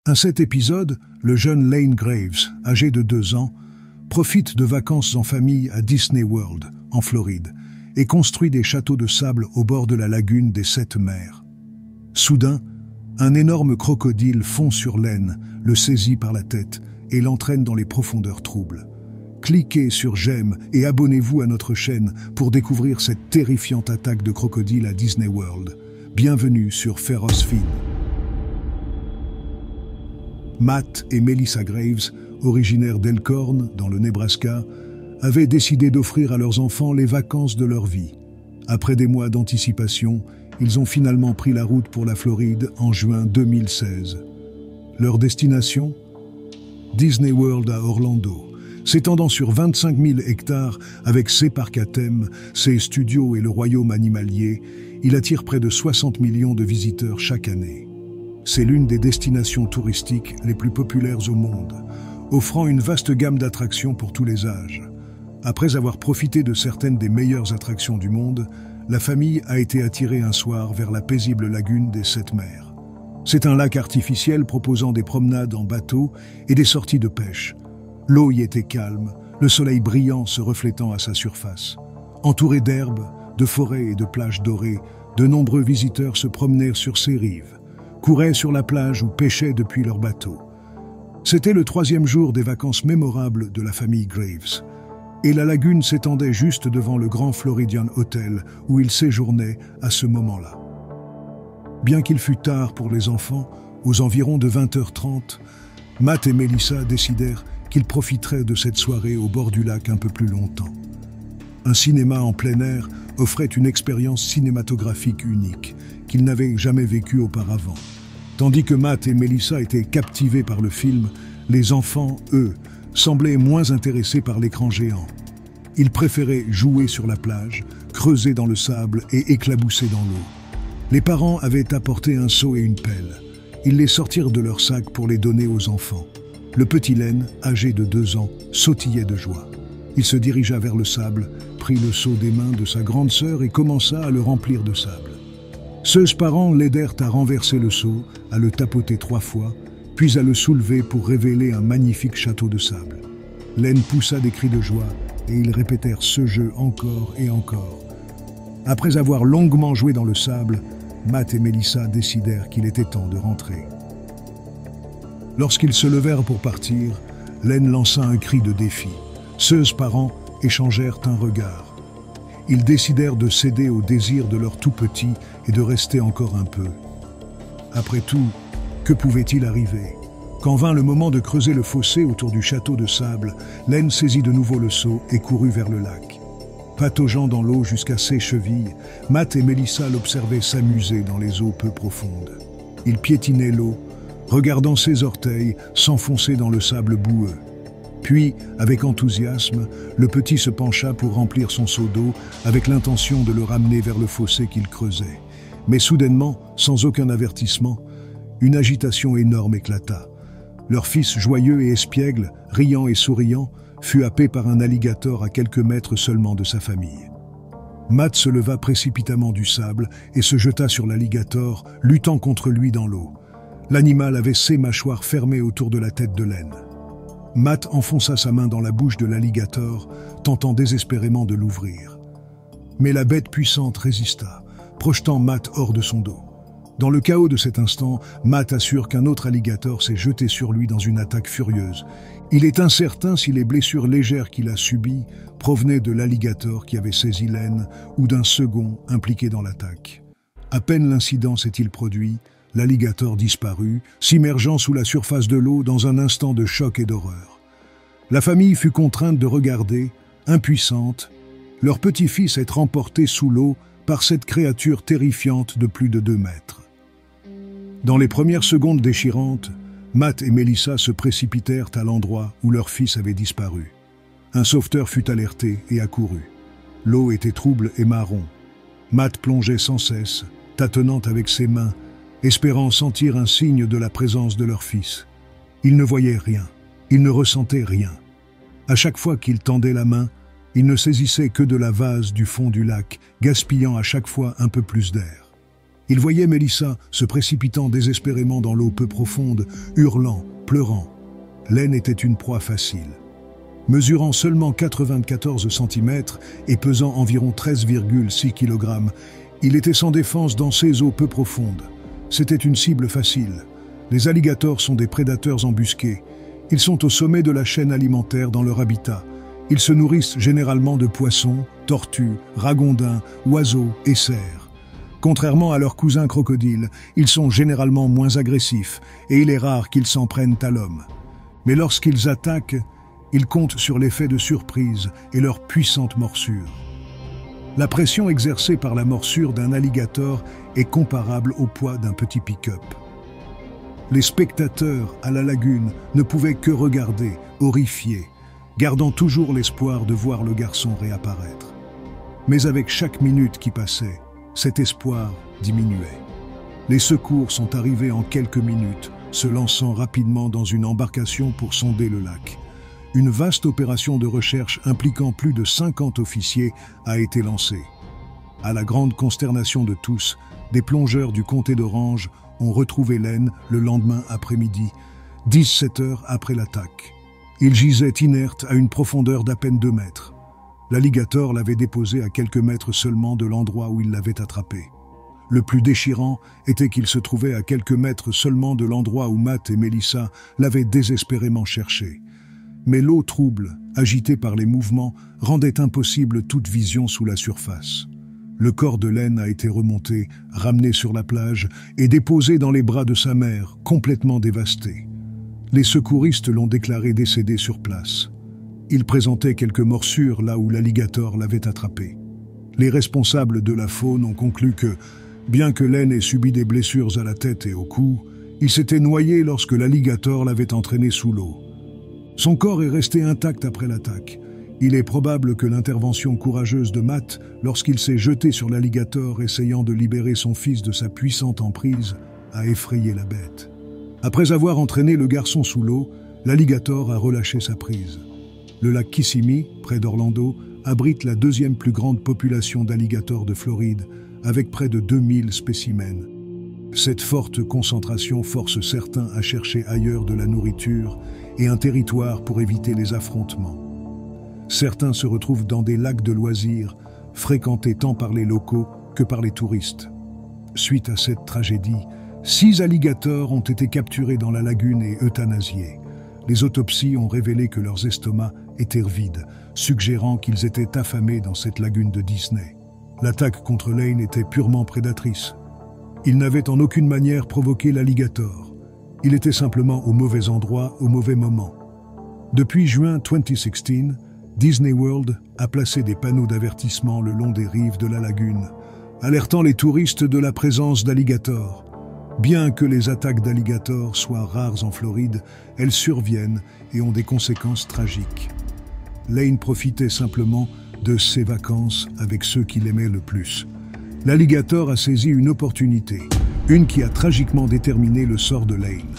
À cet épisode, le jeune Lane Graves, âgé de 2 ans, profite de vacances en famille à Disney World, en Floride, et construit des châteaux de sable au bord de la lagune des 7 mers. Soudain, un énorme crocodile fond sur Lane, le saisit par la tête et l'entraîne dans les profondeurs troubles. Cliquez sur j'aime et abonnez-vous à notre chaîne pour découvrir cette terrifiante attaque de crocodile à Disney World. Bienvenue sur Feroz Fin. Matt et Melissa Graves, originaires d'Elkhorn, dans le Nebraska, avaient décidé d'offrir à leurs enfants les vacances de leur vie. Après des mois d'anticipation, ils ont finalement pris la route pour la Floride en juin 2016. Leur destination ? Disney World à Orlando. S'étendant sur 25 000 hectares, avec ses parcs à thème, ses studios et le royaume animalier, il attire près de 60 millions de visiteurs chaque année. C'est l'une des destinations touristiques les plus populaires au monde, offrant une vaste gamme d'attractions pour tous les âges. Après avoir profité de certaines des meilleures attractions du monde, la famille a été attirée un soir vers la paisible lagune des 7 mers. C'est un lac artificiel proposant des promenades en bateau et des sorties de pêche. L'eau y était calme, le soleil brillant se reflétant à sa surface. Entouré d'herbes, de forêts et de plages dorées, de nombreux visiteurs se promenaient sur ses rives, couraient sur la plage ou pêchaient depuis leur bateau. C'était le 3e jour des vacances mémorables de la famille Graves, et la lagune s'étendait juste devant le Grand Floridian Hotel où ils séjournaient à ce moment-là. Bien qu'il fût tard pour les enfants, aux environs de 20h30, Matt et Melissa décidèrent qu'ils profiteraient de cette soirée au bord du lac un peu plus longtemps. Un cinéma en plein air offrait une expérience cinématographique unique qu'ils n'avaient jamais vécue auparavant. Tandis que Matt et Melissa étaient captivés par le film, les enfants, eux, semblaient moins intéressés par l'écran géant. Ils préféraient jouer sur la plage, creuser dans le sable et éclabousser dans l'eau. Les parents avaient apporté un seau et une pelle. Ils les sortirent de leur sac pour les donner aux enfants. Le petit Lane, âgé de 2 ans, sautillait de joie. Il se dirigea vers le sable, prit le seau des mains de sa grande sœur et commença à le remplir de sable. Ses parents l'aidèrent à renverser le seau, à le tapoter 3 fois, puis à le soulever pour révéler un magnifique château de sable. Lane poussa des cris de joie et ils répétèrent ce jeu encore et encore. Après avoir longuement joué dans le sable, Matt et Melissa décidèrent qu'il était temps de rentrer. Lorsqu'ils se levèrent pour partir, Lane lança un cri de défi. Ses parents échangèrent un regard. Ils décidèrent de céder au désir de leur tout petit et de rester encore un peu. Après tout, que pouvait-il arriver? Quand vint le moment de creuser le fossé autour du château de sable, Lane saisit de nouveau le seau et courut vers le lac. Pataugeant dans l'eau jusqu'à ses chevilles, Matt et Melissa l'observaient s'amuser dans les eaux peu profondes. Il piétinait l'eau, regardant ses orteils s'enfoncer dans le sable boueux. Puis, avec enthousiasme, le petit se pencha pour remplir son seau d'eau avec l'intention de le ramener vers le fossé qu'il creusait. Mais soudainement, sans aucun avertissement, une agitation énorme éclata. Leur fils joyeux et espiègle, riant et souriant, fut happé par un alligator à quelques mètres seulement de sa famille. Matt se leva précipitamment du sable et se jeta sur l'alligator, luttant contre lui dans l'eau. L'animal avait ses mâchoires fermées autour de la tête de Lane. Matt enfonça sa main dans la bouche de l'alligator, tentant désespérément de l'ouvrir. Mais la bête puissante résista, projetant Matt hors de son dos. Dans le chaos de cet instant, Matt assure qu'un autre alligator s'est jeté sur lui dans une attaque furieuse. Il est incertain si les blessures légères qu'il a subies provenaient de l'alligator qui avait saisi Lane ou d'un second impliqué dans l'attaque. À peine l'incident s'est-il produit, l'alligator disparut, s'immergeant sous la surface de l'eau dans un instant de choc et d'horreur. La famille fut contrainte de regarder, impuissante, leur petit-fils être emporté sous l'eau par cette créature terrifiante de plus de 2 mètres. Dans les premières secondes déchirantes, Matt et Melissa se précipitèrent à l'endroit où leur fils avait disparu. Un sauveteur fut alerté et accourut. L'eau était trouble et marron. Matt plongeait sans cesse, tâtonnant avec ses mains, espérant sentir un signe de la présence de leur fils. Il ne voyait rien, il ne ressentait rien. À chaque fois qu'il tendait la main, il ne saisissait que de la vase du fond du lac, gaspillant à chaque fois un peu plus d'air. Il voyait Melissa se précipitant désespérément dans l'eau peu profonde, hurlant, pleurant. Lane était une proie facile. Mesurant seulement 94 cm et pesant environ 13,6 kg, il était sans défense dans ces eaux peu profondes. C'était une cible facile. Les alligators sont des prédateurs embusqués. Ils sont au sommet de la chaîne alimentaire dans leur habitat. Ils se nourrissent généralement de poissons, tortues, ragondins, oiseaux et cerfs. Contrairement à leurs cousins crocodiles, ils sont généralement moins agressifs et il est rare qu'ils s'en prennent à l'homme. Mais lorsqu'ils attaquent, ils comptent sur l'effet de surprise et leur puissante morsure. La pression exercée par la morsure d'un alligator est comparable au poids d'un petit pick-up. Les spectateurs à la lagune ne pouvaient que regarder, horrifiés, gardant toujours l'espoir de voir le garçon réapparaître. Mais avec chaque minute qui passait, cet espoir diminuait. Les secours sont arrivés en quelques minutes, se lançant rapidement dans une embarcation pour sonder le lac. Une vaste opération de recherche impliquant plus de 50 officiers a été lancée. À la grande consternation de tous, des plongeurs du comté d'Orange ont retrouvé Lane le lendemain après-midi, 17 heures après l'attaque. Il gisait inerte à une profondeur d'à peine 2 mètres. L'alligator l'avait déposé à quelques mètres seulement de l'endroit où il l'avait attrapé. Le plus déchirant était qu'il se trouvait à quelques mètres seulement de l'endroit où Matt et Melissa l'avaient désespérément cherché. Mais l'eau trouble, agitée par les mouvements, rendait impossible toute vision sous la surface. Le corps de Lane a été remonté, ramené sur la plage et déposé dans les bras de sa mère, complètement dévasté. Les secouristes l'ont déclaré décédé sur place. Il présentait quelques morsures là où l'alligator l'avait attrapé. Les responsables de la faune ont conclu que, bien que Lane ait subi des blessures à la tête et au cou, il s'était noyé lorsque l'alligator l'avait entraîné sous l'eau. Son corps est resté intact après l'attaque. Il est probable que l'intervention courageuse de Matt, lorsqu'il s'est jeté sur l'alligator essayant de libérer son fils de sa puissante emprise, a effrayé la bête. Après avoir entraîné le garçon sous l'eau, l'alligator a relâché sa prise. Le lac Kissimmee, près d'Orlando, abrite la deuxième plus grande population d'alligators de Floride, avec près de 2000 spécimens. Cette forte concentration force certains à chercher ailleurs de la nourriture et un territoire pour éviter les affrontements. Certains se retrouvent dans des lacs de loisirs, fréquentés tant par les locaux que par les touristes. Suite à cette tragédie, 6 alligators ont été capturés dans la lagune et euthanasiés. Les autopsies ont révélé que leurs estomacs étaient vides, suggérant qu'ils étaient affamés dans cette lagune de Disney. L'attaque contre Lane était purement prédatrice. Il n'avait en aucune manière provoqué l'alligator. Il était simplement au mauvais endroit, au mauvais moment. Depuis juin 2016, Disney World a placé des panneaux d'avertissement le long des rives de la lagune, alertant les touristes de la présence d'alligators. Bien que les attaques d'alligators soient rares en Floride, elles surviennent et ont des conséquences tragiques. Lane profitait simplement de ses vacances avec ceux qui l'aimaient le plus. L'alligator a saisi une opportunité, une qui a tragiquement déterminé le sort de Lane.